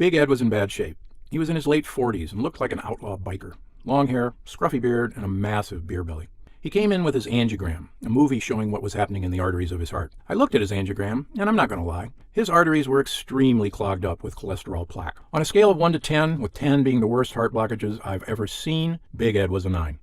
Big Ed was in bad shape. He was in his late 40s and looked like an outlaw biker. Long hair, scruffy beard, and a massive beer belly. He came in with his angiogram, a movie showing what was happening in the arteries of his heart. I looked at his angiogram, and I'm not going to lie. His arteries were extremely clogged up with cholesterol plaque. On a scale of 1 to 10, with 10 being the worst heart blockages I've ever seen, Big Ed was a 9.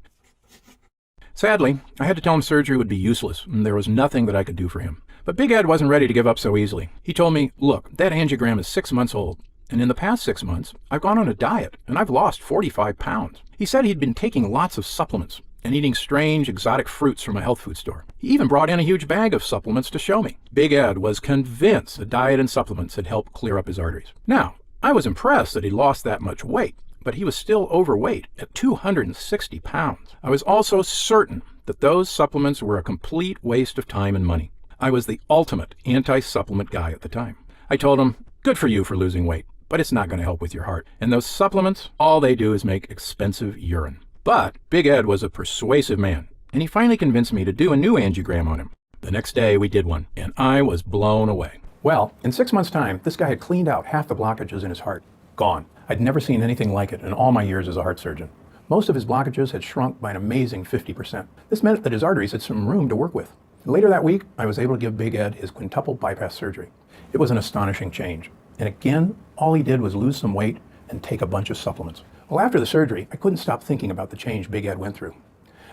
Sadly, I had to tell him surgery would be useless, and there was nothing that I could do for him. But Big Ed wasn't ready to give up so easily. He told me, look, that angiogram is 6 months old, and in the past 6 months, I've gone on a diet, and I've lost 45 pounds. He said he'd been taking lots of supplements and eating strange, exotic fruits from a health food store. He even brought in a huge bag of supplements to show me. Big Ed was convinced that diet and supplements had helped clear up his arteries. Now, I was impressed that he lost that much weight, but he was still overweight at 260 pounds. I was also certain that those supplements were a complete waste of time and money. I was the ultimate anti-supplement guy at the time. I told him, good for you for losing weight, but it's not going to help with your heart. And those supplements, all they do is make expensive urine. But Big Ed was a persuasive man, and he finally convinced me to do a new angiogram on him. The next day we did one, and I was blown away. Well, in 6 months' time, this guy had cleaned out half the blockages in his heart. Gone. I'd never seen anything like it in all my years as a heart surgeon. Most of his blockages had shrunk by an amazing 50%. This meant that his arteries had some room to work with. Later that week, I was able to give Big Ed his quintuple bypass surgery. It was an astonishing change. And again, all he did was lose some weight and take a bunch of supplements. Well, after the surgery, I couldn't stop thinking about the change Big Ed went through.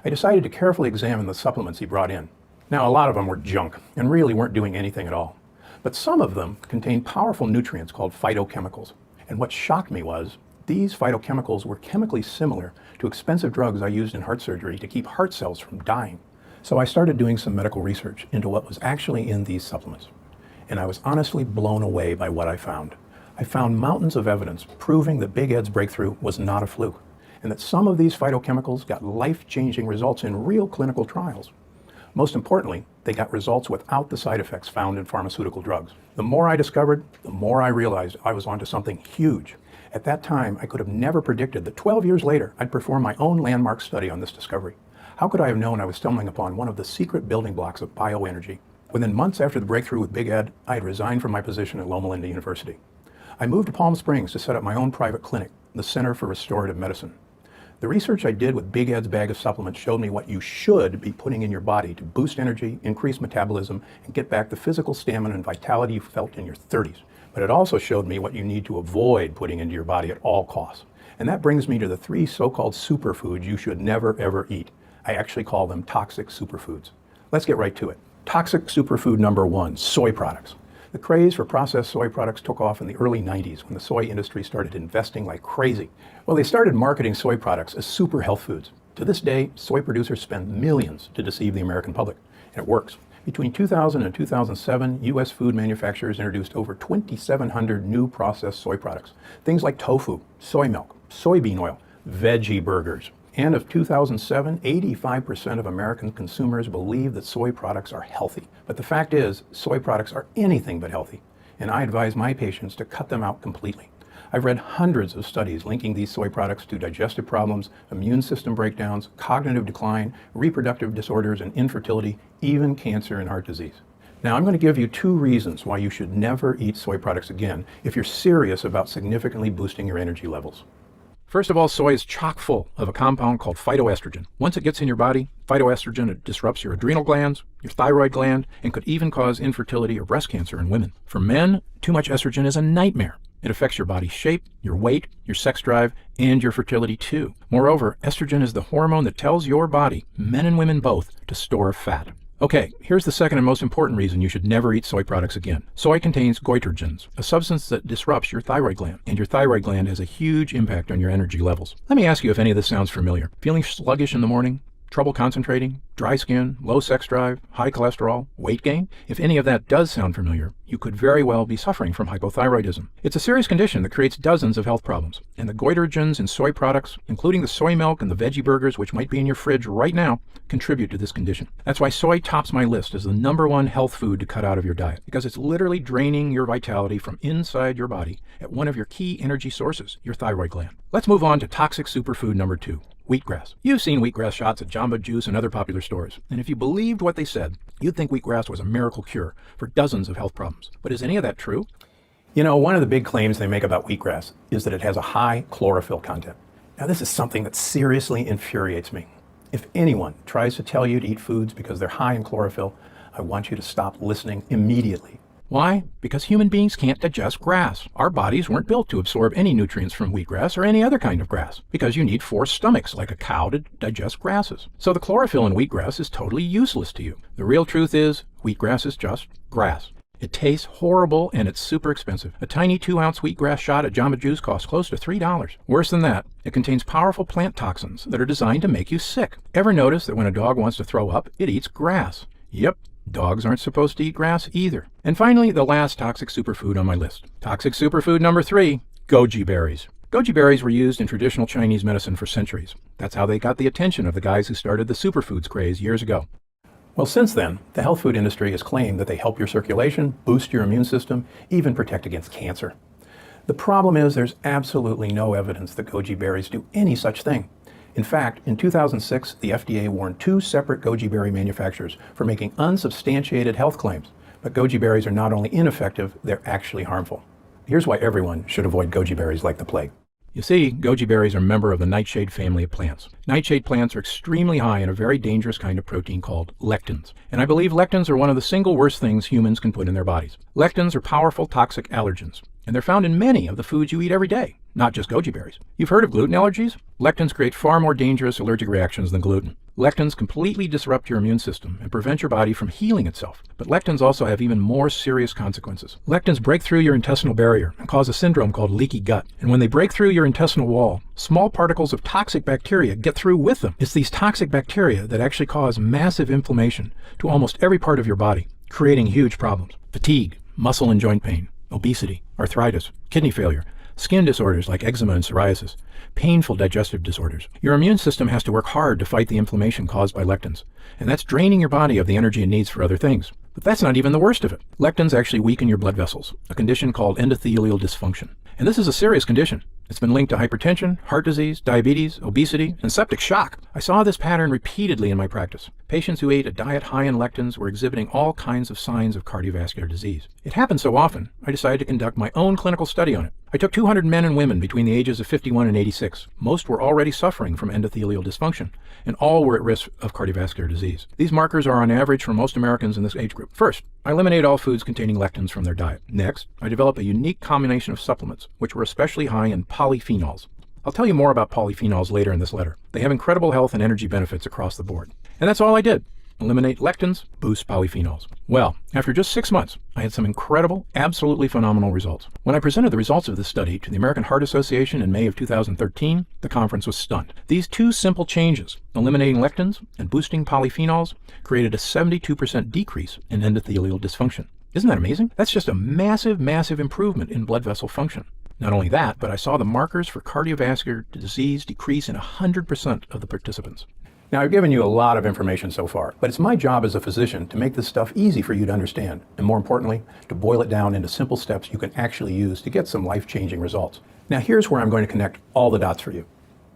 I decided to carefully examine the supplements he brought in. Now, a lot of them were junk and really weren't doing anything at all. But some of them contained powerful nutrients called phytochemicals. And what shocked me was these phytochemicals were chemically similar to expensive drugs I used in heart surgery to keep heart cells from dying. So I started doing some medical research into what was actually in these supplements. And I was honestly blown away by what I found. I found mountains of evidence proving that Big Ed's breakthrough was not a fluke, and that some of these phytochemicals got life-changing results in real clinical trials. Most importantly, they got results without the side effects found in pharmaceutical drugs. The more I discovered, the more I realized I was onto something huge. At that time, I could have never predicted that 12 years later, I'd perform my own landmark study on this discovery. How could I have known I was stumbling upon one of the secret building blocks of bioenergy? Within months after the breakthrough with Big Ed, I had resigned from my position at Loma Linda University. I moved to Palm Springs to set up my own private clinic, the Center for Restorative Medicine. The research I did with Big Ed's bag of supplements showed me what you should be putting in your body to boost energy, increase metabolism, and get back the physical stamina and vitality you felt in your 30s. But it also showed me what you need to avoid putting into your body at all costs. And that brings me to the 3 so-called superfoods you should never ever eat. I actually call them toxic superfoods. Let's get right to it. Toxic superfood number 1, soy products. The craze for processed soy products took off in the early 90s when the soy industry started investing like crazy. Well, they started marketing soy products as super health foods. To this day, soy producers spend millions to deceive the American public, and it works. Between 2000 and 2007, U.S. food manufacturers introduced over 2,700 new processed soy products. Things like tofu, soy milk, soybean oil, veggie burgers. And of 2007, 85% of American consumers believe that soy products are healthy. But the fact is, soy products are anything but healthy, and I advise my patients to cut them out completely. I've read hundreds of studies linking these soy products to digestive problems, immune system breakdowns, cognitive decline, reproductive disorders and infertility, even cancer and heart disease. Now, I'm going to give you 2 reasons why you should never eat soy products again if you're serious about significantly boosting your energy levels. First of all, soy is chock full of a compound called phytoestrogen. Once it gets in your body, phytoestrogen disrupts your adrenal glands, your thyroid gland, and could even cause infertility or breast cancer in women. For men, too much estrogen is a nightmare. It affects your body shape, your weight, your sex drive, and your fertility too. Moreover, estrogen is the hormone that tells your body, men and women both, to store fat. Okay, here's the second and most important reason you should never eat soy products again. Soy contains goitrogens, a substance that disrupts your thyroid gland, and your thyroid gland has a huge impact on your energy levels. Let me ask you if any of this sounds familiar. Feeling sluggish in the morning? Trouble concentrating? Dry skin? Low sex drive? High cholesterol? Weight gain? If any of that does sound familiar, you could very well be suffering from hypothyroidism. It's a serious condition that creates dozens of health problems, and the goitrogens in soy products, including the soy milk and the veggie burgers which might be in your fridge right now, contribute to this condition. That's why soy tops my list as the #1 health food to cut out of your diet, because it's literally draining your vitality from inside your body at one of your key energy sources, your thyroid gland. Let's move on to toxic superfood number 2. Wheatgrass. You've seen wheatgrass shots at Jamba Juice and other popular stores, and if you believed what they said, you'd think wheatgrass was a miracle cure for dozens of health problems. But is any of that true? You know, one of the big claims they make about wheatgrass is that it has a high chlorophyll content. Now, this is something that seriously infuriates me. If anyone tries to tell you to eat foods because they're high in chlorophyll, I want you to stop listening immediately. Why? Because human beings can't digest grass. Our bodies weren't built to absorb any nutrients from wheatgrass or any other kind of grass, because you need 4 stomachs like a cow to digest grasses. So the chlorophyll in wheatgrass is totally useless to you. The real truth is, wheatgrass is just grass. It tastes horrible and it's super expensive. A tiny 2-ounce wheatgrass shot at Jamba Juice costs close to $3. Worse than that, it contains powerful plant toxins that are designed to make you sick. Ever notice that when a dog wants to throw up, it eats grass? Yep. Dogs aren't supposed to eat grass either. And finally, the last toxic superfood on my list. Toxic superfood number 3, goji berries. Goji berries were used in traditional Chinese medicine for centuries. That's how they got the attention of the guys who started the superfoods craze years ago. Well, since then, the health food industry has claimed that they help your circulation, boost your immune system, even protect against cancer. The problem is there's absolutely no evidence that goji berries do any such thing. In fact, in 2006, the FDA warned 2 separate goji berry manufacturers for making unsubstantiated health claims. But goji berries are not only ineffective, they're actually harmful. Here's why everyone should avoid goji berries like the plague. You see, goji berries are a member of the nightshade family of plants. Nightshade plants are extremely high in a very dangerous kind of protein called lectins. And I believe lectins are one of the single worst things humans can put in their bodies. Lectins are powerful toxic allergens, and they're found in many of the foods you eat every day, not just goji berries. You've heard of gluten allergies? Lectins create far more dangerous allergic reactions than gluten. Lectins completely disrupt your immune system and prevent your body from healing itself. But lectins also have even more serious consequences. Lectins break through your intestinal barrier and cause a syndrome called leaky gut. And when they break through your intestinal wall, small particles of toxic bacteria get through with them. It's these toxic bacteria that actually cause massive inflammation to almost every part of your body, creating huge problems. Fatigue, muscle and joint pain, obesity, arthritis, kidney failure, skin disorders like eczema and psoriasis, painful digestive disorders. Your immune system has to work hard to fight the inflammation caused by lectins, and that's draining your body of the energy it needs for other things. But that's not even the worst of it. Lectins actually weaken your blood vessels, a condition called endothelial dysfunction. And this is a serious condition. It's been linked to hypertension, heart disease, diabetes, obesity, and septic shock. I saw this pattern repeatedly in my practice. Patients who ate a diet high in lectins were exhibiting all kinds of signs of cardiovascular disease. It happened so often, I decided to conduct my own clinical study on it. I took 200 men and women between the ages of 51 and 86. Most were already suffering from endothelial dysfunction, and all were at risk of cardiovascular disease. These markers are on average for most Americans in this age group. First, I eliminate all foods containing lectins from their diet. Next, I develop a unique combination of supplements, which were especially high in polyphenols. I'll tell you more about polyphenols later in this letter. They have incredible health and energy benefits across the board. And that's all I did. Eliminate lectins, boost polyphenols. Well, after just 6 months, I had some incredible, absolutely phenomenal results. When I presented the results of this study to the American Heart Association in May of 2013, the conference was stunned. These 2 simple changes, eliminating lectins and boosting polyphenols, created a 72% decrease in endothelial dysfunction. Isn't that amazing? That's just a massive, massive improvement in blood vessel function. Not only that, but I saw the markers for cardiovascular disease decrease in 100% of the participants. Now, I've given you a lot of information so far, but it's my job as a physician to make this stuff easy for you to understand, and more importantly, to boil it down into simple steps you can actually use to get some life-changing results. Now, here's where I'm going to connect all the dots for you.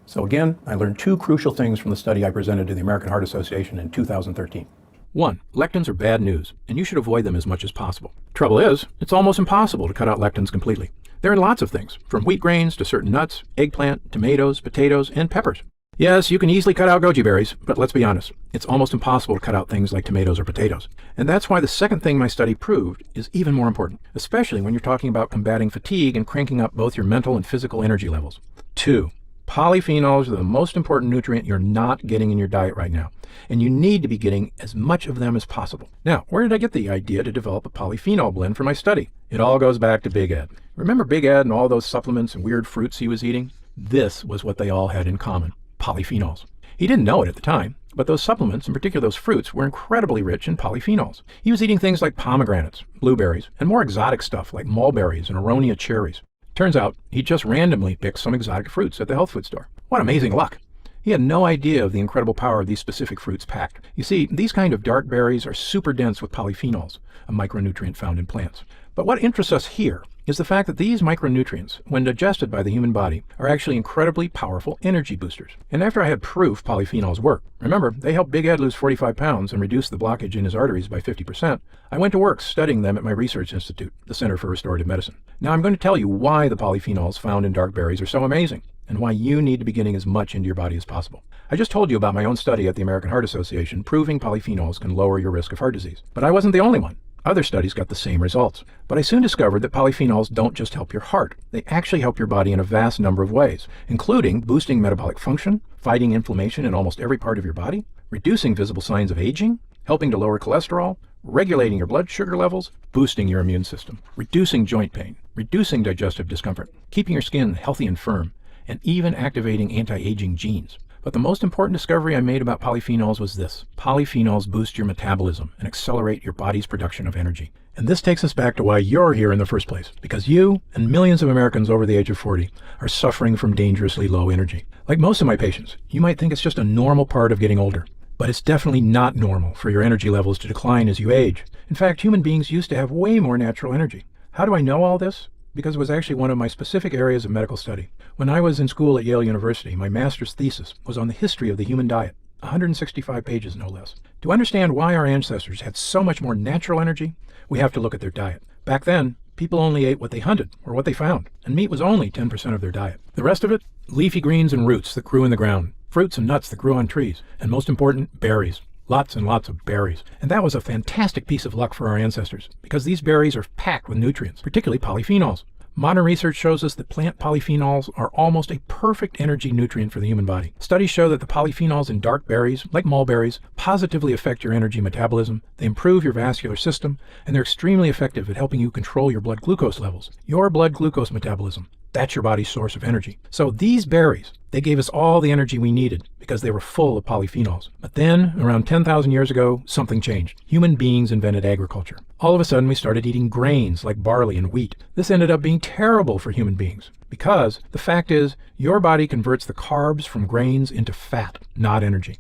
So again, I learned 2 crucial things from the study I presented to the American Heart Association in 2013. 1. Lectins are bad news, and you should avoid them as much as possible. Trouble is, it's almost impossible to cut out lectins completely. They're in lots of things, from wheat grains to certain nuts, eggplant, tomatoes, potatoes, and peppers. Yes, you can easily cut out goji berries, but let's be honest, it's almost impossible to cut out things like tomatoes or potatoes. And that's why the second thing my study proved is even more important, especially when you're talking about combating fatigue and cranking up both your mental and physical energy levels. 2. Polyphenols are the most important nutrient you're not getting in your diet right now, and you need to be getting as much of them as possible. Now, where did I get the idea to develop a polyphenol blend for my study? It all goes back to Big Ed. Remember Big Ed and all those supplements and weird fruits he was eating? This was what they all had in common: polyphenols. He didn't know it at the time, but those supplements, in particular those fruits, were incredibly rich in polyphenols. He was eating things like pomegranates, blueberries, and more exotic stuff like mulberries and aronia cherries. Turns out, he just randomly picked some exotic fruits at the health food store. What amazing luck! He had no idea of the incredible power these specific fruits packed. You see, these kind of dark berries are super dense with polyphenols, a micronutrient found in plants. But what interests us here is the fact that these micronutrients, when digested by the human body, are actually incredibly powerful energy boosters. And after I had proof polyphenols work, remember, they helped Big Ed lose 45 pounds and reduce the blockage in his arteries by 50%, I went to work studying them at my research institute, the Center for Restorative Medicine. Now I'm going to tell you why the polyphenols found in dark berries are so amazing, and why you need to be getting as much into your body as possible. I just told you about my own study at the American Heart Association proving polyphenols can lower your risk of heart disease. But I wasn't the only one. Other studies got the same results. But I soon discovered that polyphenols don't just help your heart. They actually help your body in a vast number of ways, including boosting metabolic function, fighting inflammation in almost every part of your body, reducing visible signs of aging, helping to lower cholesterol, regulating your blood sugar levels, boosting your immune system, reducing joint pain, reducing digestive discomfort, keeping your skin healthy and firm, and even activating anti-aging genes. But the most important discovery I made about polyphenols was this. Polyphenols boost your metabolism and accelerate your body's production of energy. And this takes us back to why you're here in the first place. Because you and millions of Americans over the age of 40 are suffering from dangerously low energy. Like most of my patients, you might think it's just a normal part of getting older. But it's definitely not normal for your energy levels to decline as you age. In fact, human beings used to have way more natural energy. How do I know all this? Because it was actually one of my specific areas of medical study. When I was in school at Yale University, my master's thesis was on the history of the human diet, 165 pages no less. To understand why our ancestors had so much more natural energy, we have to look at their diet. Back then, people only ate what they hunted or what they found, and meat was only 10% of their diet. The rest of it, leafy greens and roots that grew in the ground, fruits and nuts that grew on trees, and most important, berries. Lots and lots of berries. And that was a fantastic piece of luck for our ancestors, because these berries are packed with nutrients, particularly polyphenols. Modern research shows us that plant polyphenols are almost a perfect energy nutrient for the human body. Studies show that the polyphenols in dark berries, like mulberries, positively affect your energy metabolism, they improve your vascular system, and they're extremely effective at helping you control your blood glucose levels. Your blood glucose metabolism, that's your body's source of energy. So these berries, they gave us all the energy we needed because they were full of polyphenols. But then, around 10,000 years ago, something changed. Human beings invented agriculture. All of a sudden, we started eating grains like barley and wheat. This ended up being terrible for human beings because the fact is, your body converts the carbs from grains into fat, not energy.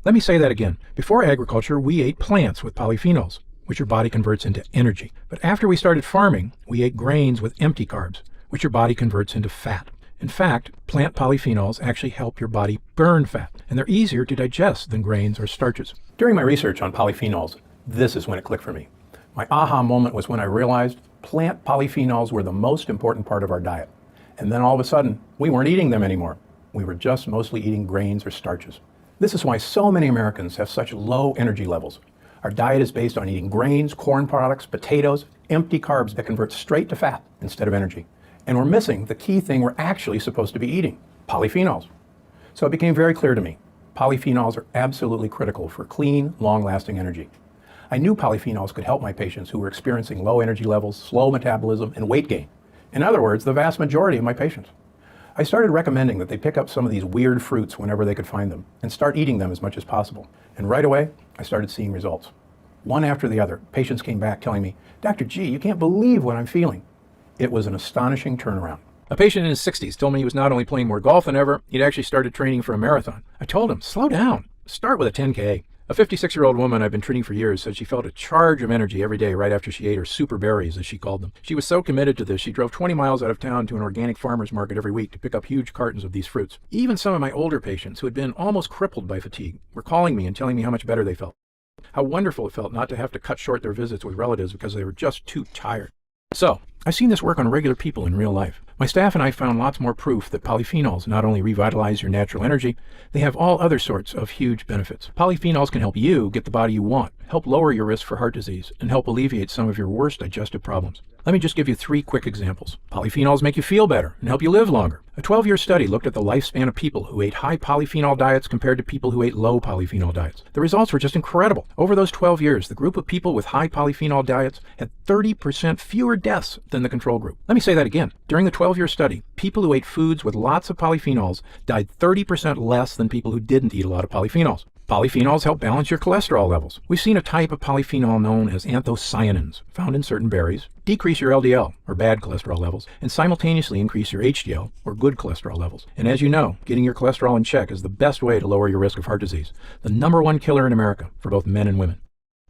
Let me say that again. Before agriculture, we ate plants with polyphenols, which your body converts into energy. But after we started farming, we ate grains with empty carbs, which your body converts into fat. In fact, plant polyphenols actually help your body burn fat, and they're easier to digest than grains or starches. During my research on polyphenols, this is when it clicked for me. My aha moment was when I realized plant polyphenols were the most important part of our diet. And then all of a sudden, we weren't eating them anymore. We were just mostly eating grains or starches. This is why so many Americans have such low energy levels. Our diet is based on eating grains, corn products, potatoes, empty carbs that convert straight to fat instead of energy. And we're missing the key thing we're actually supposed to be eating, polyphenols. So it became very clear to me, polyphenols are absolutely critical for clean, long-lasting energy. I knew polyphenols could help my patients who were experiencing low energy levels, slow metabolism, and weight gain. In other words, the vast majority of my patients. I started recommending that they pick up some of these weird fruits whenever they could find them and start eating them as much as possible. And right away, I started seeing results. One after the other, patients came back telling me, "Dr. G, you can't believe what I'm feeling." It was an astonishing turnaround. A patient in his 60s told me he was not only playing more golf than ever, he'd actually started training for a marathon. I told him, slow down, start with a 10K. A 56-year-old woman I've been treating for years said she felt a charge of energy every day right after she ate her super berries, as she called them. She was so committed to this, she drove 20 miles out of town to an organic farmer's market every week to pick up huge cartons of these fruits. Even some of my older patients who had been almost crippled by fatigue were calling me and telling me how much better they felt. How wonderful it felt not to have to cut short their visits with relatives because they were just too tired. So, I've seen this work on regular people in real life. My staff and I found lots more proof that polyphenols not only revitalize your natural energy, they have all other sorts of huge benefits. Polyphenols can help you get the body you want, help lower your risk for heart disease, and help alleviate some of your worst digestive problems. Let me just give you 3 quick examples. Polyphenols make you feel better and help you live longer. A 12-year study looked at the lifespan of people who ate high polyphenol diets compared to people who ate low polyphenol diets. The results were just incredible. Over those 12 years, the group of people with high polyphenol diets had 30% fewer deaths than the control group. Let me say that again. During the 12-year study, people who ate foods with lots of polyphenols died 30% less than people who didn't eat a lot of polyphenols. Polyphenols help balance your cholesterol levels. We've seen a type of polyphenol known as anthocyanins, found in certain berries, decrease your LDL, or bad cholesterol levels, and simultaneously increase your HDL, or good cholesterol levels. And as you know, getting your cholesterol in check is the best way to lower your risk of heart disease, the #1 killer in America for both men and women.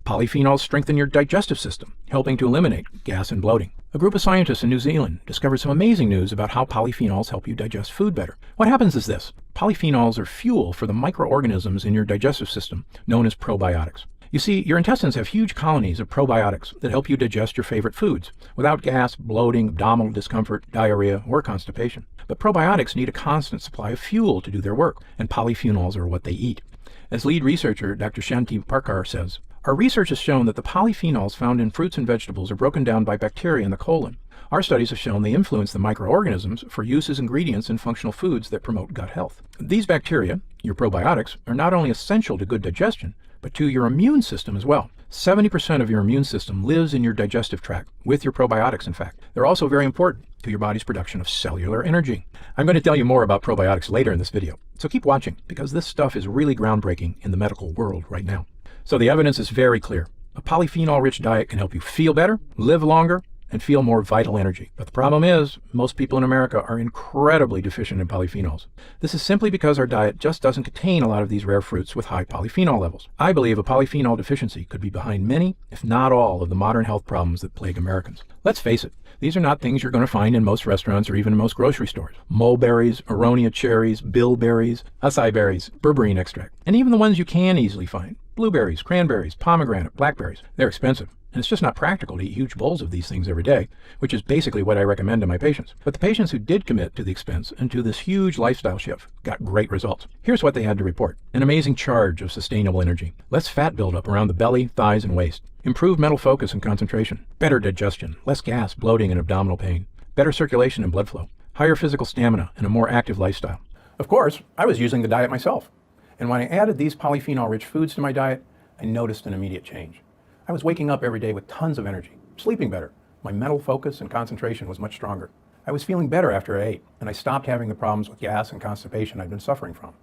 Polyphenols strengthen your digestive system, helping to eliminate gas and bloating. A group of scientists in New Zealand discovered some amazing news about how polyphenols help you digest food better. What happens is this. Polyphenols are fuel for the microorganisms in your digestive system, known as probiotics. You see, your intestines have huge colonies of probiotics that help you digest your favorite foods without gas, bloating, abdominal discomfort, diarrhea, or constipation. But probiotics need a constant supply of fuel to do their work, and polyphenols are what they eat. As lead researcher Dr. Shanti Parkar says, our research has shown that the polyphenols found in fruits and vegetables are broken down by bacteria in the colon. Our studies have shown they influence the microorganisms for use as ingredients in functional foods that promote gut health. These bacteria, your probiotics, are not only essential to good digestion, but to your immune system as well. 70% of your immune system lives in your digestive tract, with your probiotics in fact. They're also very important to your body's production of cellular energy. I'm going to tell you more about probiotics later in this video, so keep watching because this stuff is really groundbreaking in the medical world right now. So the evidence is very clear. A polyphenol-rich diet can help you feel better, live longer, and feel more vital energy. But the problem is, most people in America are incredibly deficient in polyphenols. This is simply because our diet just doesn't contain a lot of these rare fruits with high polyphenol levels. I believe a polyphenol deficiency could be behind many, if not all, of the modern health problems that plague Americans. Let's face it, these are not things you're going to find in most restaurants or even in most grocery stores. Mulberries, aronia cherries, bilberries, acai berries, berberine extract, and even the ones you can easily find. Blueberries, cranberries, pomegranate, blackberries. They're expensive. And it's just not practical to eat huge bowls of these things every day, which is basically what I recommend to my patients. But the patients who did commit to the expense and to this huge lifestyle shift got great results. Here's what they had to report. An amazing charge of sustainable energy. Less fat buildup around the belly, thighs, and waist. Improved mental focus and concentration. Better digestion. Less gas, bloating, and abdominal pain. Better circulation and blood flow. Higher physical stamina and a more active lifestyle. Of course, I was using the diet myself. And when I added these polyphenol-rich foods to my diet, I noticed an immediate change. I was waking up every day with tons of energy, sleeping better. My mental focus and concentration was much stronger. I was feeling better after I ate, and I stopped having the problems with gas and constipation I'd been suffering from.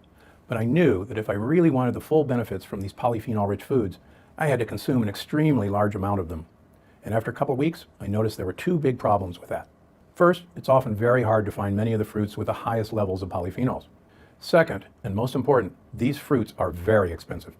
But I knew that if I really wanted the full benefits from these polyphenol-rich foods, I had to consume an extremely large amount of them. And after a couple of weeks, I noticed there were two big problems with that. First, it's often very hard to find many of the fruits with the highest levels of polyphenols. Second, and most important, these fruits are very expensive.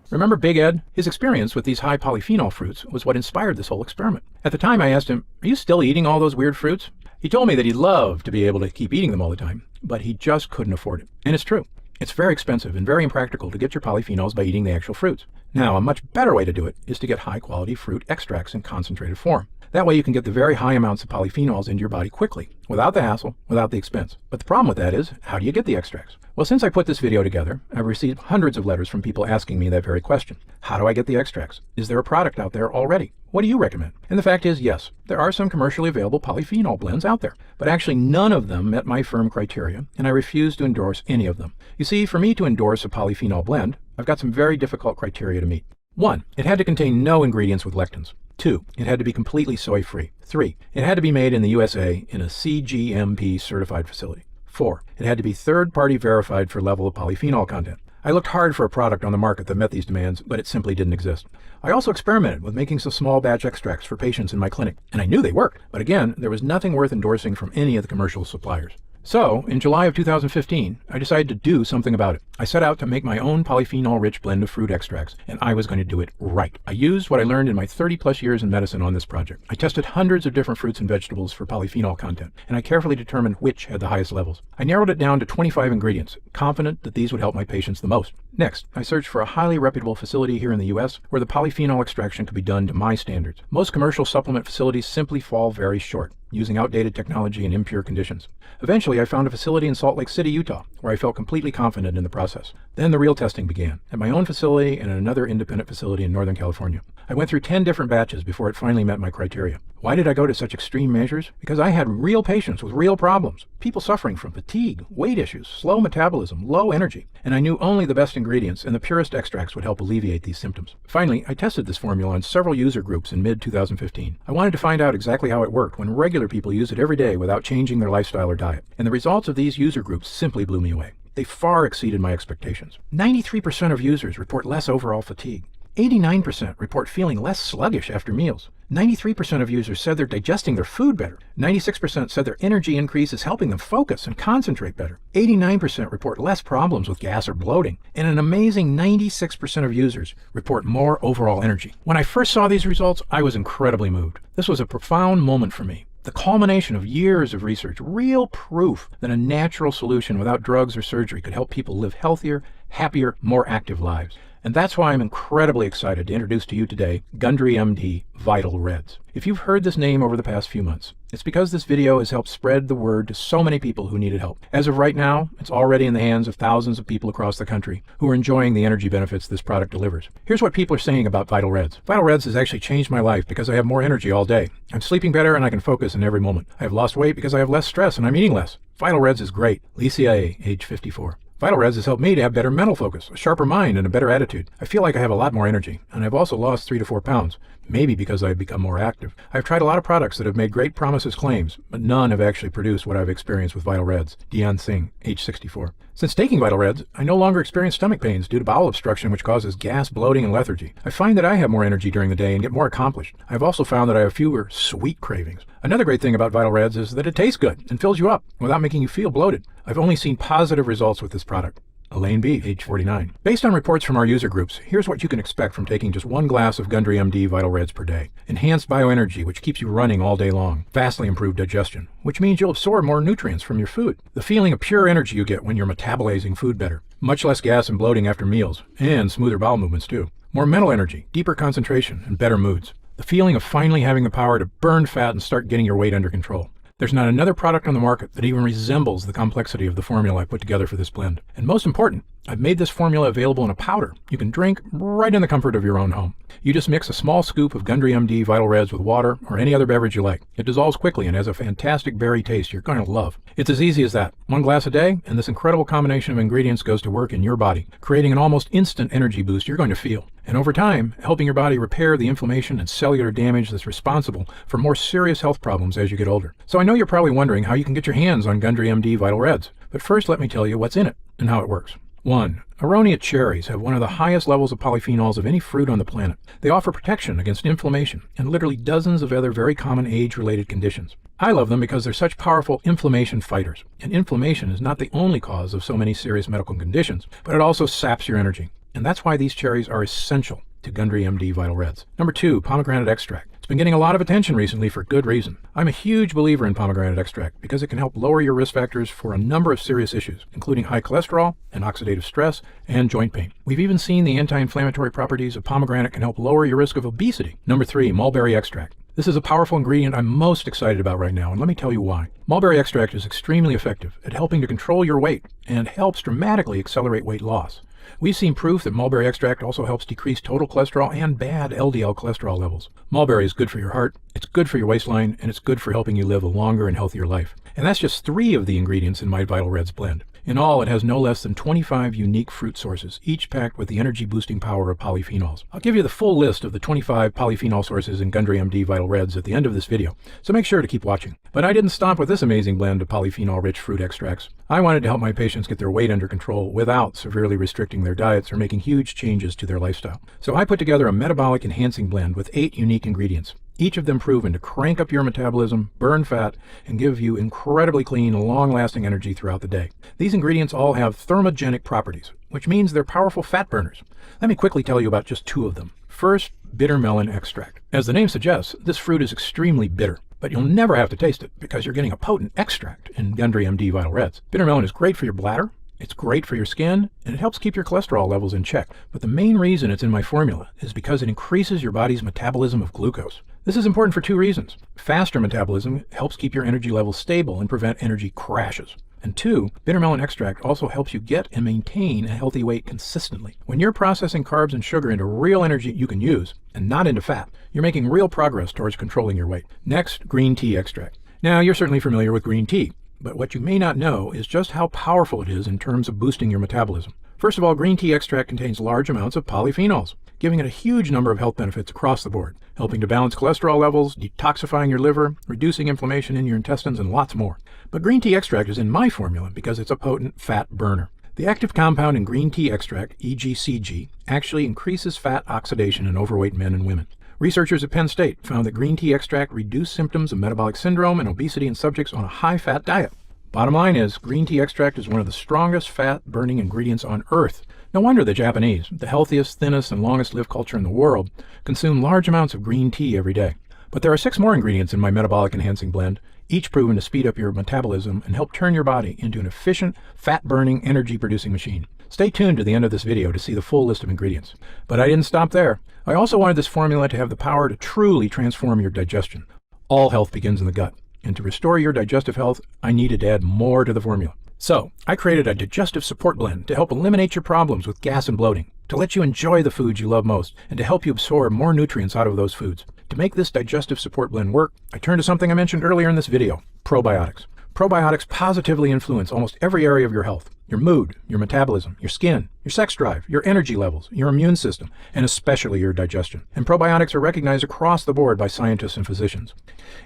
Remember Big Ed? His experience with these high polyphenol fruits was what inspired this whole experiment. At the time I asked him, are you still eating all those weird fruits? He told me that he'd love to be able to keep eating them all the time, but he just couldn't afford it. And it's true. It's very expensive and very impractical to get your polyphenols by eating the actual fruits. Now, a much better way to do it is to get high-quality fruit extracts in concentrated form. That way you can get the very high amounts of polyphenols into your body quickly, without the hassle, without the expense. But the problem with that is, how do you get the extracts? Well, since I put this video together, I've received hundreds of letters from people asking me that very question. How do I get the extracts? Is there a product out there already? What do you recommend? And the fact is, yes, there are some commercially available polyphenol blends out there, but actually none of them met my firm criteria, and I refuse to endorse any of them. You see, for me to endorse a polyphenol blend, I've got some very difficult criteria to meet. 1. It had to contain no ingredients with lectins. 2. It had to be completely soy-free. 3. It had to be made in the USA in a CGMP certified facility. 4. It had to be third-party verified for level of polyphenol content. I looked hard for a product on the market that met these demands, but it simply didn't exist. I also experimented with making some small batch extracts for patients in my clinic, and I knew they worked, but again, there was nothing worth endorsing from any of the commercial suppliers. So, in July of 2015, I decided to do something about it. I set out to make my own polyphenol-rich blend of fruit extracts, and I was going to do it right. I used what I learned in my 30-plus years in medicine on this project. I tested hundreds of different fruits and vegetables for polyphenol content, and I carefully determined which had the highest levels. I narrowed it down to 25 ingredients, confident that these would help my patients the most. Next, I searched for a highly reputable facility here in the U.S. where the polyphenol extraction could be done to my standards. Most commercial supplement facilities simply fall very short, using outdated technology and impure conditions. Eventually, I found a facility in Salt Lake City, Utah, where I felt completely confident in the process. Then the real testing began, at my own facility and at another independent facility in Northern California. I went through 10 different batches before it finally met my criteria. Why did I go to such extreme measures? Because I had real patients with real problems, people suffering from fatigue, weight issues, slow metabolism, low energy, and I knew only the best ingredients and the purest extracts would help alleviate these symptoms. Finally, I tested this formula on several user groups in mid-2015. I wanted to find out exactly how it worked when regular people use it every day without changing their lifestyle or diet, and the results of these user groups simply blew me away. They far exceeded my expectations. 93% of users report less overall fatigue. 89% report feeling less sluggish after meals. 93% of users said they're digesting their food better. 96% said their energy increase is helping them focus and concentrate better. 89% report less problems with gas or bloating. And an amazing 96% of users report more overall energy. When I first saw these results, I was incredibly moved. This was a profound moment for me. The culmination of years of research, real proof that a natural solution without drugs or surgery could help people live healthier, happier, more active lives. And that's why I'm incredibly excited to introduce to you today Gundry MD Vital Reds. If you've heard this name over the past few months, it's because this video has helped spread the word to so many people who needed help. As of right now, it's already in the hands of thousands of people across the country who are enjoying the energy benefits this product delivers. Here's what people are saying about Vital Reds. Vital Reds has actually changed my life because I have more energy all day. I'm sleeping better and I can focus in every moment. I have lost weight because I have less stress and I'm eating less. Vital Reds is great. Lisa A., age 54. Vital Reds has helped me to have better mental focus, a sharper mind, and a better attitude. I feel like I have a lot more energy, and I've also lost 3 to 4 pounds, maybe because I've become more active. I've tried a lot of products that have made great promises claims, but none have actually produced what I've experienced with Vital Reds. Dion Singh, age 64. Since taking Vital Reds, I no longer experience stomach pains due to bowel obstruction, which causes gas, bloating, and lethargy. I find that I have more energy during the day and get more accomplished. I've also found that I have fewer sweet cravings. Another great thing about Vital Reds is that it tastes good and fills you up without making you feel bloated. I've only seen positive results with this product. Elaine B., age 49. Based on reports from our user groups, here's what you can expect from taking just one glass of Gundry MD Vital Reds per day. Enhanced bioenergy, which keeps you running all day long. Vastly improved digestion, which means you'll absorb more nutrients from your food. The feeling of pure energy you get when you're metabolizing food better. Much less gas and bloating after meals, and smoother bowel movements too. More mental energy, deeper concentration, and better moods. The feeling of finally having the power to burn fat and start getting your weight under control. There's not another product on the market that even resembles the complexity of the formula I put together for this blend. And most important, I've made this formula available in a powder you can drink right in the comfort of your own home. You just mix a small scoop of Gundry MD Vital Reds with water or any other beverage you like. It dissolves quickly and has a fantastic berry taste you're going to love. It's as easy as that. 1 glass a day, and this incredible combination of ingredients goes to work in your body, creating an almost instant energy boost you're going to feel. And over time, helping your body repair the inflammation and cellular damage that's responsible for more serious health problems as you get older. So I know you're probably wondering how you can get your hands on Gundry MD Vital Reds. But first, let me tell you what's in it and how it works. 1. Aronia cherries have one of the highest levels of polyphenols of any fruit on the planet. They offer protection against inflammation and literally dozens of other very common age-related conditions. I love them because they're such powerful inflammation fighters. And inflammation is not the only cause of so many serious medical conditions, but it also saps your energy. And that's why these cherries are essential to Gundry MD Vital Reds. Number 2, pomegranate extract. It's been getting a lot of attention recently for good reason. I'm a huge believer in pomegranate extract because it can help lower your risk factors for a number of serious issues, including high cholesterol and oxidative stress and joint pain. We've even seen the anti-inflammatory properties of pomegranate can help lower your risk of obesity. Number 3, mulberry extract. This is a powerful ingredient I'm most excited about right now, and let me tell you why. Mulberry extract is extremely effective at helping to control your weight and helps dramatically accelerate weight loss. We've seen proof that mulberry extract also helps decrease total cholesterol and bad LDL cholesterol levels. Mulberry is good for your heart, it's good for your waistline, and it's good for helping you live a longer and healthier life. And that's just 3 of the ingredients in my Vital Reds blend. In all, it has no less than 25 unique fruit sources, each packed with the energy-boosting power of polyphenols. I'll give you the full list of the 25 polyphenol sources in Gundry MD Vital Reds at the end of this video, so make sure to keep watching. But I didn't stop with this amazing blend of polyphenol-rich fruit extracts. I wanted to help my patients get their weight under control without severely restricting their diets or making huge changes to their lifestyle. So I put together a metabolic enhancing blend with 8 unique ingredients, each of them proven to crank up your metabolism, burn fat, and give you incredibly clean, long-lasting energy throughout the day. These ingredients all have thermogenic properties, which means they're powerful fat burners. Let me quickly tell you about just 2 of them. First, bitter melon extract. As the name suggests, this fruit is extremely bitter, but you'll never have to taste it because you're getting a potent extract in Gundry MD Vital Reds. Bitter melon is great for your bladder, it's great for your skin, and it helps keep your cholesterol levels in check. But the main reason it's in my formula is because it increases your body's metabolism of glucose. This is important for 2 reasons. Faster metabolism helps keep your energy levels stable and prevent energy crashes. And 2, bitter melon extract also helps you get and maintain a healthy weight consistently. When you're processing carbs and sugar into real energy you can use, and not into fat, you're making real progress towards controlling your weight. Next, green tea extract. Now, you're certainly familiar with green tea, but what you may not know is just how powerful it is in terms of boosting your metabolism. First of all, green tea extract contains large amounts of polyphenols, giving it a huge number of health benefits across the board, helping to balance cholesterol levels, detoxifying your liver, reducing inflammation in your intestines, and lots more. But green tea extract is in my formula because it's a potent fat burner. The active compound in green tea extract, EGCG, actually increases fat oxidation in overweight men and women. Researchers at Penn State found that green tea extract reduced symptoms of metabolic syndrome and obesity in subjects on a high-fat diet. Bottom line is, green tea extract is one of the strongest fat-burning ingredients on Earth. No wonder the Japanese, the healthiest, thinnest, and longest-lived culture in the world, consume large amounts of green tea every day. But there are 6 more ingredients in my metabolic enhancing blend, each proven to speed up your metabolism and help turn your body into an efficient, fat-burning, energy-producing machine. Stay tuned to the end of this video to see the full list of ingredients. But I didn't stop there. I also wanted this formula to have the power to truly transform your digestion. All health begins in the gut, and to restore your digestive health, I needed to add more to the formula. So, I created a digestive support blend to help eliminate your problems with gas and bloating, to let you enjoy the foods you love most, and to help you absorb more nutrients out of those foods. To make this digestive support blend work, I turned to something I mentioned earlier in this video, probiotics. Probiotics positively influence almost every area of your health: your mood, your metabolism, your skin, your sex drive, your energy levels, your immune system, and especially your digestion. And probiotics are recognized across the board by scientists and physicians.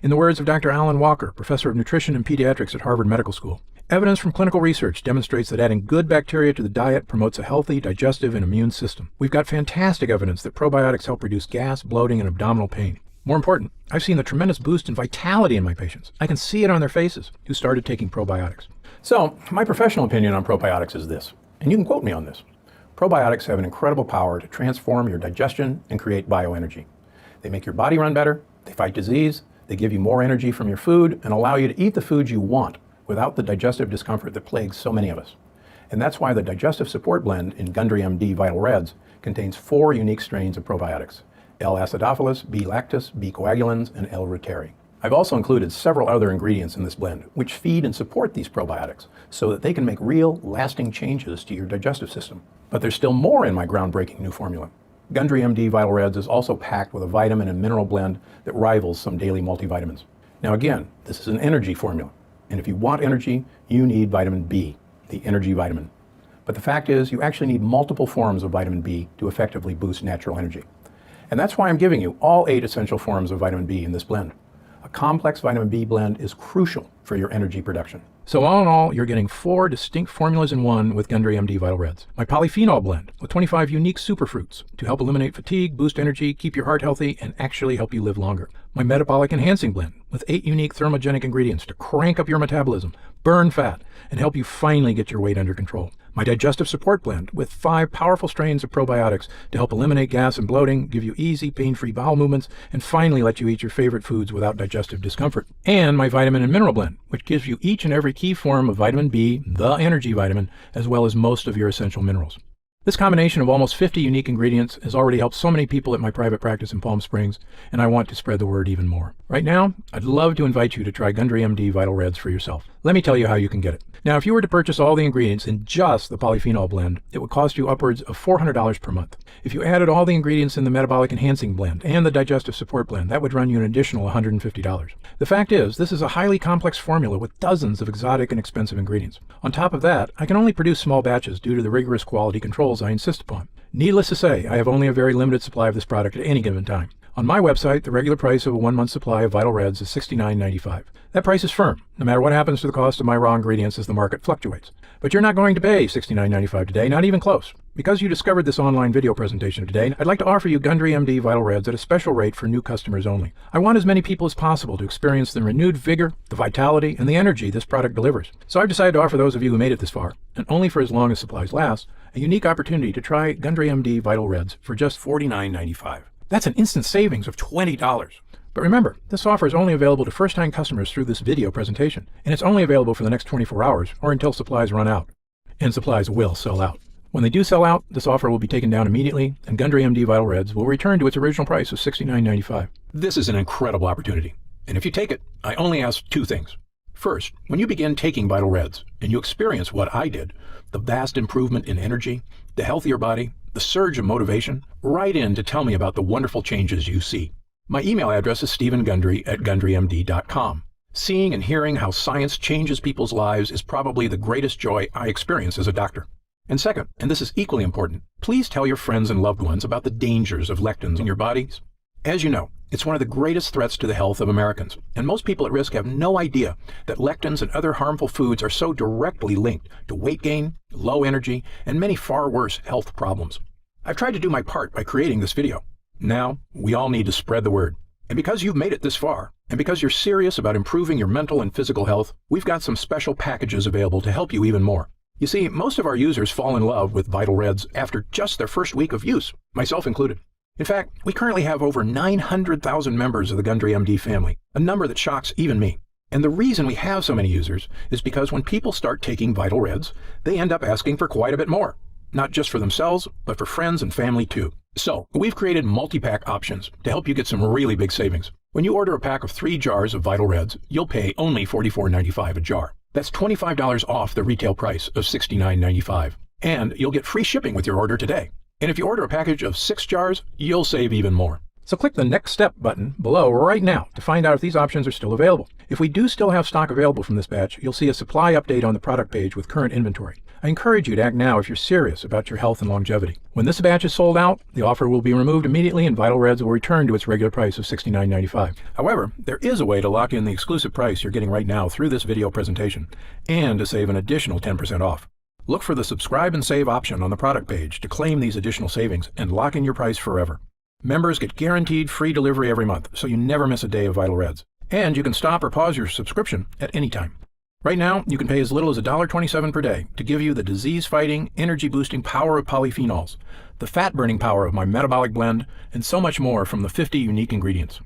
In the words of Dr. Alan Walker, professor of nutrition and pediatrics at Harvard Medical School, evidence from clinical research demonstrates that adding good bacteria to the diet promotes a healthy digestive and immune system. We've got fantastic evidence that probiotics help reduce gas, bloating, and abdominal pain. More important, I've seen the tremendous boost in vitality in my patients. I can see it on their faces who started taking probiotics. So, my professional opinion on probiotics is this, and you can quote me on this. Probiotics have an incredible power to transform your digestion and create bioenergy. They make your body run better, they fight disease, they give you more energy from your food, and allow you to eat the foods you want without the digestive discomfort that plagues so many of us. And that's why the Digestive Support Blend in Gundry MD Vital Reds contains 4 unique strains of probiotics: L. acidophilus, B. lactis, B. coagulans, and L. reuteri. I've also included several other ingredients in this blend, which feed and support these probiotics so that they can make real, lasting changes to your digestive system. But there's still more in my groundbreaking new formula. Gundry MD Vital Reds is also packed with a vitamin and mineral blend that rivals some daily multivitamins. Now again, this is an energy formula, and if you want energy, you need vitamin B, the energy vitamin. But the fact is, you actually need multiple forms of vitamin B to effectively boost natural energy. And that's why I'm giving you all 8 essential forms of vitamin B in this blend. A complex vitamin B blend is crucial for your energy production. So all in all, you're getting 4 distinct formulas in one with Gundry MD Vital Reds. My polyphenol blend with 25 unique superfruits to help eliminate fatigue, boost energy, keep your heart healthy, and actually help you live longer. My metabolic enhancing blend with 8 unique thermogenic ingredients to crank up your metabolism, burn fat, and help you finally get your weight under control. My digestive support blend with 5 powerful strains of probiotics to help eliminate gas and bloating, give you easy, pain-free bowel movements, and finally let you eat your favorite foods without digestive discomfort. And my vitamin and mineral blend, which gives you each and every key form of vitamin B, the energy vitamin, as well as most of your essential minerals. This combination of almost 50 unique ingredients has already helped so many people at my private practice in Palm Springs, and I want to spread the word even more. Right now, I'd love to invite you to try Gundry MD Vital Reds for yourself. Let me tell you how you can get it. Now, if you were to purchase all the ingredients in just the polyphenol blend, it would cost you upwards of $400 per month. If you added all the ingredients in the metabolic enhancing blend and the digestive support blend, that would run you an additional $150. The fact is, this is a highly complex formula with dozens of exotic and expensive ingredients. On top of that, I can only produce small batches due to the rigorous quality controls I insist upon. Needless to say, I have only a very limited supply of this product at any given time. On my website, the regular price of a 1-month supply of Vital Reds is $69.95. That price is firm, no matter what happens to the cost of my raw ingredients as the market fluctuates. But you're not going to pay $69.95 today, not even close. Because you discovered this online video presentation today, I'd like to offer you Gundry MD Vital Reds at a special rate for new customers only. I want as many people as possible to experience the renewed vigor, the vitality, and the energy this product delivers. So I've decided to offer those of you who made it this far, and only for as long as supplies last, a unique opportunity to try Gundry MD Vital Reds for just $49.95. That's an instant savings of $20. But remember, this offer is only available to first-time customers through this video presentation, and it's only available for the next 24 hours or until supplies run out. And supplies will sell out. When they do sell out, this offer will be taken down immediately, and Gundry MD Vital Reds will return to its original price of $69.95. This is an incredible opportunity, and if you take it, I only ask 2 things. First, when you begin taking Vital Reds, and you experience what I did, the vast improvement in energy, the healthier body, the surge of motivation, write in to tell me about the wonderful changes you see. My email address is stephengundry@gundrymd.com. Seeing and hearing how science changes people's lives is probably the greatest joy I experience as a doctor. And second, and this is equally important, please tell your friends and loved ones about the dangers of lectins in your bodies. As you know, It's one of the greatest threats to the health of Americans, and most people at risk have no idea that lectins and other harmful foods are so directly linked to weight gain, low energy, and many far worse health problems. I've tried to do my part by creating this video. Now, we all need to spread the word. And because you've made it this far, and because you're serious about improving your mental and physical health, we've got some special packages available to help you even more. You see, most of our users fall in love with Vital Reds after just their first week of use, myself included. In fact, we currently have over 900,000 members of the Gundry MD family, a number that shocks even me. And the reason we have so many users is because when people start taking Vital Reds, they end up asking for quite a bit more. Not just for themselves, but for friends and family too. So, we've created multi-pack options to help you get some really big savings. When you order a pack of 3 jars of Vital Reds, you'll pay only $44.95 a jar. That's $25 off the retail price of $69.95. And you'll get free shipping with your order today. And if you order a package of 6 jars, you'll save even more. So click the Next Step button below right now to find out if these options are still available. If we do still have stock available from this batch, you'll see a supply update on the product page with current inventory. I encourage you to act now if you're serious about your health and longevity. When this batch is sold out, the offer will be removed immediately and Vital Reds will return to its regular price of $69.95. However, there is a way to lock in the exclusive price you're getting right now through this video presentation and to save an additional 10% off. Look for the subscribe and save option on the product page to claim these additional savings and lock in your price forever. Members get guaranteed free delivery every month, so you never miss a day of Vital Reds. And you can stop or pause your subscription at any time. Right now, you can pay as little as $1.27 per day to give you the disease-fighting, energy-boosting power of polyphenols, the fat-burning power of my metabolic blend, and so much more from the 50 unique ingredients.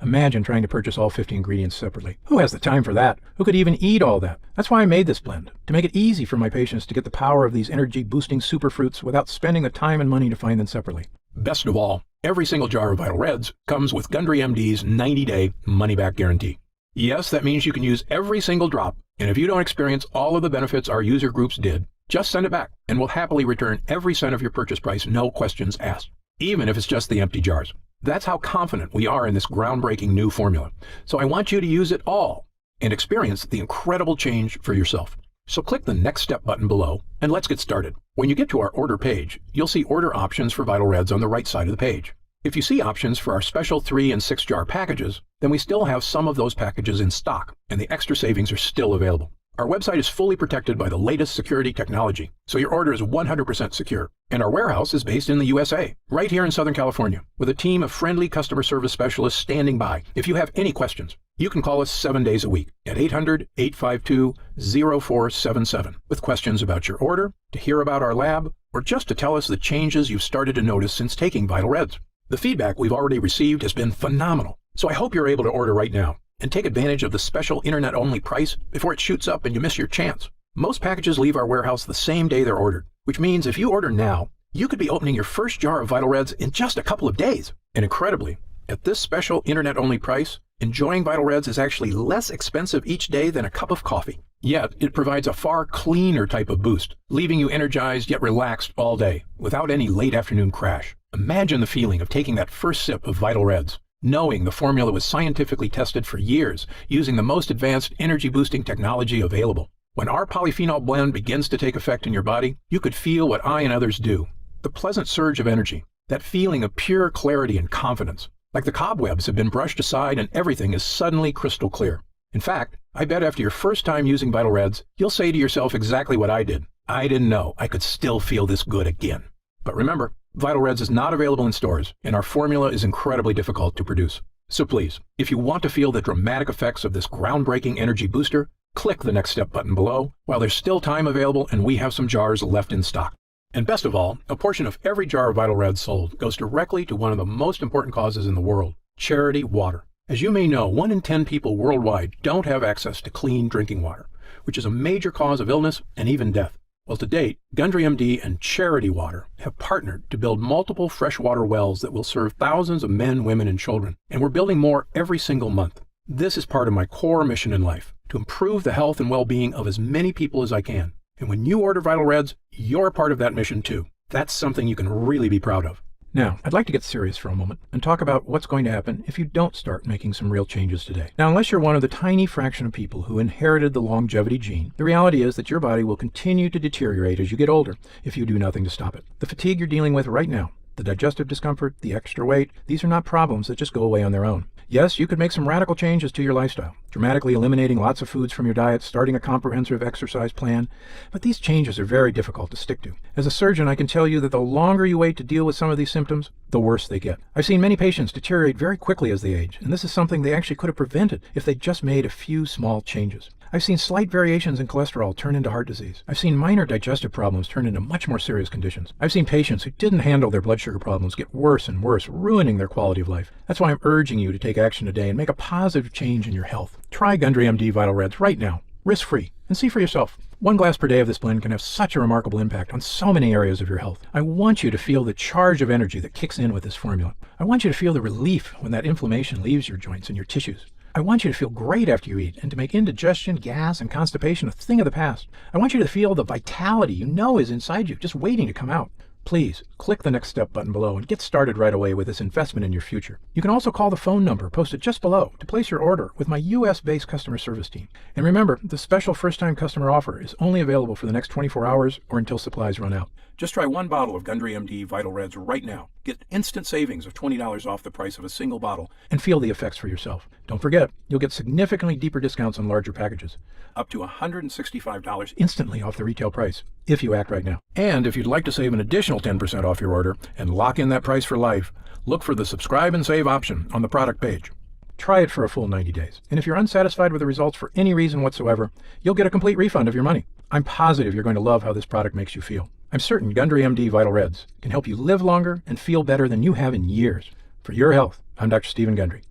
Imagine trying to purchase all 50 ingredients separately. Who has the time for that? Who could even eat all that? That's why I made this blend, to make it easy for my patients to get the power of these energy-boosting superfruits without spending the time and money to find them separately. Best of all, every single jar of Vital Reds comes with Gundry MD's 90-day money-back guarantee. Yes, that means you can use every single drop, and if you don't experience all of the benefits our user groups did, just send it back, and we'll happily return every cent of your purchase price, no questions asked, even if it's just the empty jars. That's how confident we are in this groundbreaking new formula. So I want you to use it all and experience the incredible change for yourself. So click the Next Step button below, and let's get started. When you get to our order page, you'll see order options for Vital Reds on the right side of the page. If you see options for our special 3 and 6 jar packages, then we still have some of those packages in stock, and the extra savings are still available. Our website is fully protected by the latest security technology, so your order is 100% secure. And our warehouse is based in the USA, right here in Southern California, with a team of friendly customer service specialists standing by. If you have any questions, you can call us 7 days a week at 800-852-0477 with questions about your order, to hear about our lab, or just to tell us the changes you've started to notice since taking Vital Reds. The feedback we've already received has been phenomenal, so I hope you're able to order right now and take advantage of the special internet-only price before it shoots up and you miss your chance. Most packages leave our warehouse the same day they're ordered, which means if you order now, you could be opening your first jar of Vital Reds in just a couple of days. And incredibly, at this special internet-only price, enjoying Vital Reds is actually less expensive each day than a cup of coffee. Yet, it provides a far cleaner type of boost, leaving you energized yet relaxed all day, without any late afternoon crash. Imagine the feeling of taking that first sip of Vital Reds, knowing the formula was scientifically tested for years using the most advanced energy-boosting technology available. When our polyphenol blend begins to take effect in your body, you could feel what I and others do. The pleasant surge of energy, that feeling of pure clarity and confidence. Like the cobwebs have been brushed aside and everything is suddenly crystal clear. In fact, I bet after your first time using Vital Reds, you'll say to yourself exactly what I did. I didn't know I could still feel this good again. But remember, Vital Reds is not available in stores, and our formula is incredibly difficult to produce. So please, if you want to feel the dramatic effects of this groundbreaking energy booster, click the Next Step button below while there's still time available and we have some jars left in stock. And best of all, a portion of every jar of Vital Reds sold goes directly to one of the most important causes in the world, charity water. As you may know, 1 in 10 people worldwide don't have access to clean drinking water, which is a major cause of illness and even death. Well, to date, Gundry MD and Charity Water have partnered to build multiple freshwater wells that will serve thousands of men, women, and children, and we're building more every single month. This is part of my core mission in life, to improve the health and well-being of as many people as I can. And when you order Vital Reds, you're part of that mission too. That's something you can really be proud of. Now, I'd like to get serious for a moment and talk about what's going to happen if you don't start making some real changes today. Now, unless you're one of the tiny fraction of people who inherited the longevity gene, the reality is that your body will continue to deteriorate as you get older if you do nothing to stop it. The fatigue you're dealing with right now, The digestive discomfort, the extra weight, these are not problems that just go away on their own. Yes, you could make some radical changes to your lifestyle, dramatically eliminating lots of foods from your diet, starting a comprehensive exercise plan, but these changes are very difficult to stick to. As a surgeon, I can tell you that the longer you wait to deal with some of these symptoms, the worse they get. I've seen many patients deteriorate very quickly as they age, and this is something they actually could have prevented if they just made a few small changes. I've seen slight variations in cholesterol turn into heart disease. I've seen minor digestive problems turn into much more serious conditions. I've seen patients who didn't handle their blood sugar problems get worse and worse, ruining their quality of life. That's why I'm urging you to take action today and make a positive change in your health. Try Gundry MD Vital Reds right now, risk-free, and see for yourself. 1 glass per day of this blend can have such a remarkable impact on so many areas of your health. I want you to feel the charge of energy that kicks in with this formula. I want you to feel the relief when that inflammation leaves your joints and your tissues. I want you to feel great after you eat and to make indigestion, gas, and constipation a thing of the past. I want you to feel the vitality you know is inside you, just waiting to come out. Please click the next step button below and get started right away with this investment in your future. You can also call the phone number posted just below to place your order with my US-based customer service team. And remember, the special first-time customer offer is only available for the next 24 hours or until supplies run out. Just try 1 bottle of Gundry MD Vital Reds right now. Get instant savings of $20 off the price of a single bottle and feel the effects for yourself. Don't forget, you'll get significantly deeper discounts on larger packages, up to $165 instantly off the retail price, if you act right now. And if you'd like to save an additional 10% off your order and lock in that price for life, look for the subscribe and save option on the product page. Try it for a full 90 days. And if you're unsatisfied with the results for any reason whatsoever, you'll get a complete refund of your money. I'm positive you're going to love how this product makes you feel. I'm certain Gundry MD Vital Reds can help you live longer and feel better than you have in years. For your health, I'm Dr. Stephen Gundry.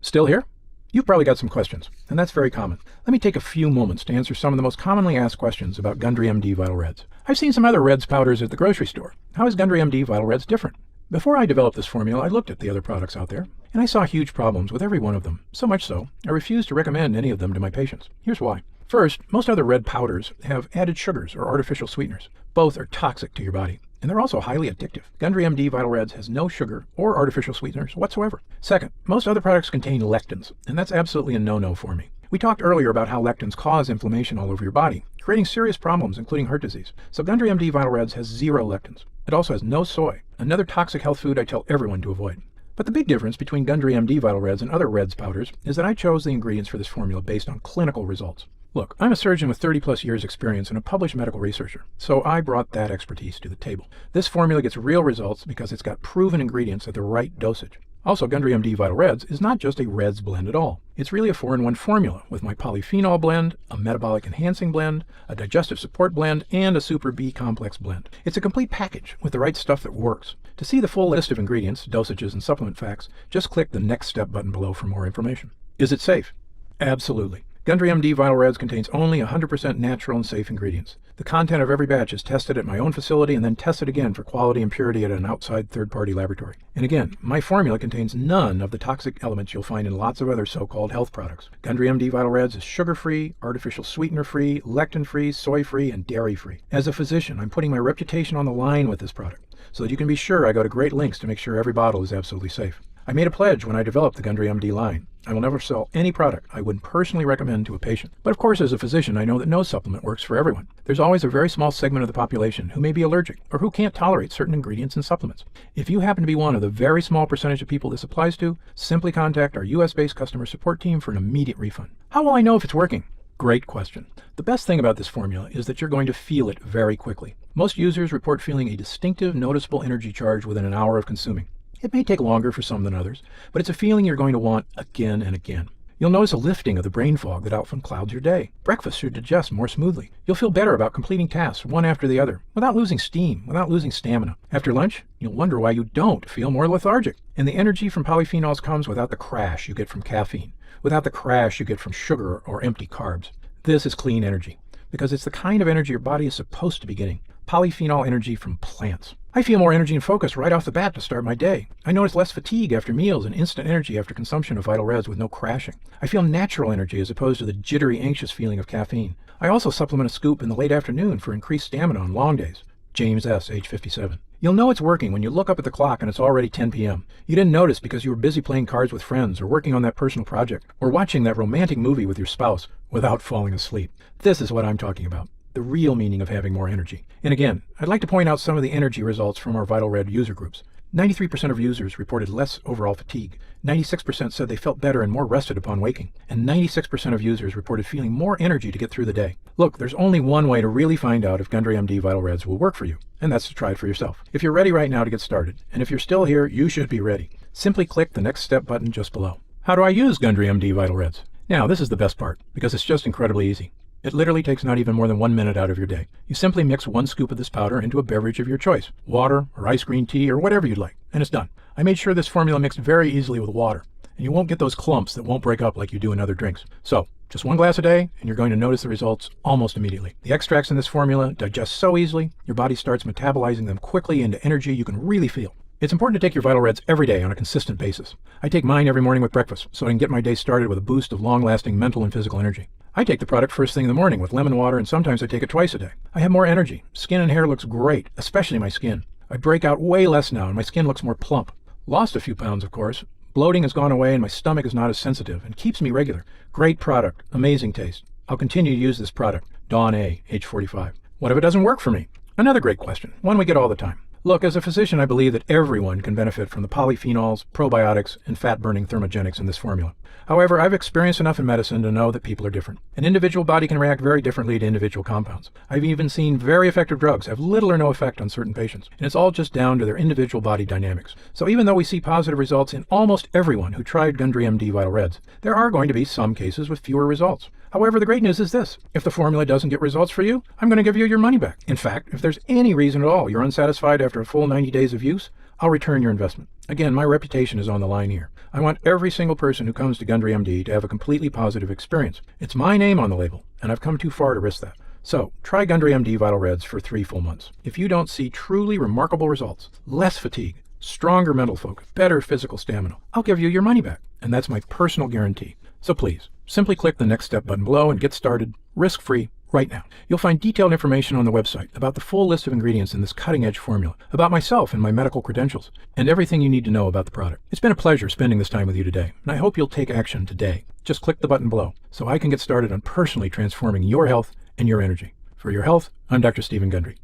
Still here? You've probably got some questions, and that's very common. Let me take a few moments to answer some of the most commonly asked questions about Gundry MD Vital Reds. I've seen some other Reds powders at the grocery store. How is Gundry MD Vital Reds different? Before I developed this formula, I looked at the other products out there, and I saw huge problems with every one of them. So much so, I refused to recommend any of them to my patients. Here's why. First, most other red powders have added sugars or artificial sweeteners. Both are toxic to your body, and they're also highly addictive. Gundry MD Vital Reds has no sugar or artificial sweeteners whatsoever. Second, most other products contain lectins, and that's absolutely a no-no for me. We talked earlier about how lectins cause inflammation all over your body, creating serious problems, including heart disease. So Gundry MD Vital Reds has 0 lectins. It also has no soy, another toxic health food I tell everyone to avoid. But the big difference between Gundry MD Vital Reds and other Reds powders is that I chose the ingredients for this formula based on clinical results. Look, I'm a surgeon with 30+ years experience and a published medical researcher, so I brought that expertise to the table. This formula gets real results because it's got proven ingredients at the right dosage. Also, Gundry MD Vital Reds is not just a Reds blend at all. It's really a 4-in-1 formula with my polyphenol blend, a metabolic enhancing blend, a digestive support blend, and a Super B complex blend. It's a complete package with the right stuff that works. To see the full list of ingredients, dosages, and supplement facts, just click the next step button below for more information. Is it safe? Absolutely. Gundry MD Vital Reds contains only 100% natural and safe ingredients. The content of every batch is tested at my own facility and then tested again for quality and purity at an outside third-party laboratory. And again, my formula contains none of the toxic elements you'll find in lots of other so-called health products. Gundry MD Vital Reds is sugar-free, artificial sweetener-free, lectin-free, soy-free, and dairy-free. As a physician, I'm putting my reputation on the line with this product, so that you can be sure I go to great lengths to make sure every bottle is absolutely safe. I made a pledge when I developed the Gundry MD line. I will never sell any product I wouldn't personally recommend to a patient. But of course, as a physician, I know that no supplement works for everyone. There's always a very small segment of the population who may be allergic or who can't tolerate certain ingredients and supplements. If you happen to be one of the very small percentage of people this applies to, simply contact our US-based customer support team for an immediate refund. How will I know if it's working? Great question. The best thing about this formula is that you're going to feel it very quickly. Most users report feeling a distinctive, noticeable energy charge within an hour of consuming. It may take longer for some than others, but it's a feeling you're going to want again and again. You'll notice a lifting of the brain fog that often clouds your day. Breakfast should digest more smoothly. You'll feel better about completing tasks one after the other, without losing steam, without losing stamina. After lunch, you'll wonder why you don't feel more lethargic. And the energy from polyphenols comes without the crash you get from caffeine, without the crash you get from sugar or empty carbs. This is clean energy, because it's the kind of energy your body is supposed to be getting. Polyphenol energy from plants. I feel more energy and focus right off the bat to start my day. I notice less fatigue after meals and instant energy after consumption of Vital Reds with no crashing. I feel natural energy as opposed to the jittery, anxious feeling of caffeine. I also supplement a scoop in the late afternoon for increased stamina on long days. James S., age 57. You'll know it's working when you look up at the clock and it's already 10 p.m. You didn't notice because you were busy playing cards with friends or working on that personal project or watching that romantic movie with your spouse without falling asleep. This is what I'm talking about. the real meaning of having more energy. And again, I'd like to point out some of the energy results from our Vital Red user groups. 93% of users reported less overall fatigue, 96% said they felt better and more rested upon waking, and 96% of users reported feeling more energy to get through the day. Look, there's only one way to really find out if Gundry MD Vital Reds will work for you, and that's to try it for yourself. If you're ready right now to get started, and if you're still here, you should be ready. Simply click the next step button just below. How do I use Gundry MD Vital Reds? Now, this is the best part, because it's just incredibly easy. It literally takes not even more than 1 minute out of your day. You simply mix 1 scoop of this powder into a beverage of your choice, water or ice green tea or whatever you'd like, and it's done. I made sure this formula mixed very easily with water, and you won't get those clumps that won't break up like you do in other drinks. So, just 1 glass a day, and you're going to notice the results almost immediately. The extracts in this formula digest so easily, your body starts metabolizing them quickly into energy you can really feel. It's important to take your Vital Reds every day on a consistent basis. I take mine every morning with breakfast, so I can get my day started with a boost of long-lasting mental and physical energy. I take the product first thing in the morning with lemon water, and sometimes I take it twice a day. I have more energy. Skin and hair looks great, especially my skin. I break out way less now, and my skin looks more plump. Lost a few pounds, of course. Bloating has gone away, and my stomach is not as sensitive, and keeps me regular. Great product. Amazing taste. I'll continue to use this product. Dawn A, age 45. What if it doesn't work for me? Another great question, one we get all the time. Look, as a physician, I believe that everyone can benefit from the polyphenols, probiotics, and fat-burning thermogenics in this formula. However, I've experienced enough in medicine to know that people are different. An individual body can react very differently to individual compounds. I've even seen very effective drugs have little or no effect on certain patients, and it's all just down to their individual body dynamics. So even though we see positive results in almost everyone who tried Gundry MD Vital Reds, there are going to be some cases with fewer results. However, the great news is this: if the formula doesn't get results for you, I'm going to give you your money back. In fact, if there's any reason at all you're unsatisfied after a full 90 days of use, I'll return your investment. Again, my reputation is on the line here. I want every single person who comes to Gundry MD to have a completely positive experience. It's my name on the label, and I've come too far to risk that. So, try Gundry MD Vital Reds for 3 full months. If you don't see truly remarkable results, less fatigue, stronger mental focus, better physical stamina, I'll give you your money back, and that's my personal guarantee. So please, simply click the next step button below and get started, risk-free, right now. You'll find detailed information on the website about the full list of ingredients in this cutting-edge formula, about myself and my medical credentials, and everything you need to know about the product. It's been a pleasure spending this time with you today, and I hope you'll take action today. Just click the button below so I can get started on personally transforming your health and your energy. For your health, I'm Dr. Stephen Gundry.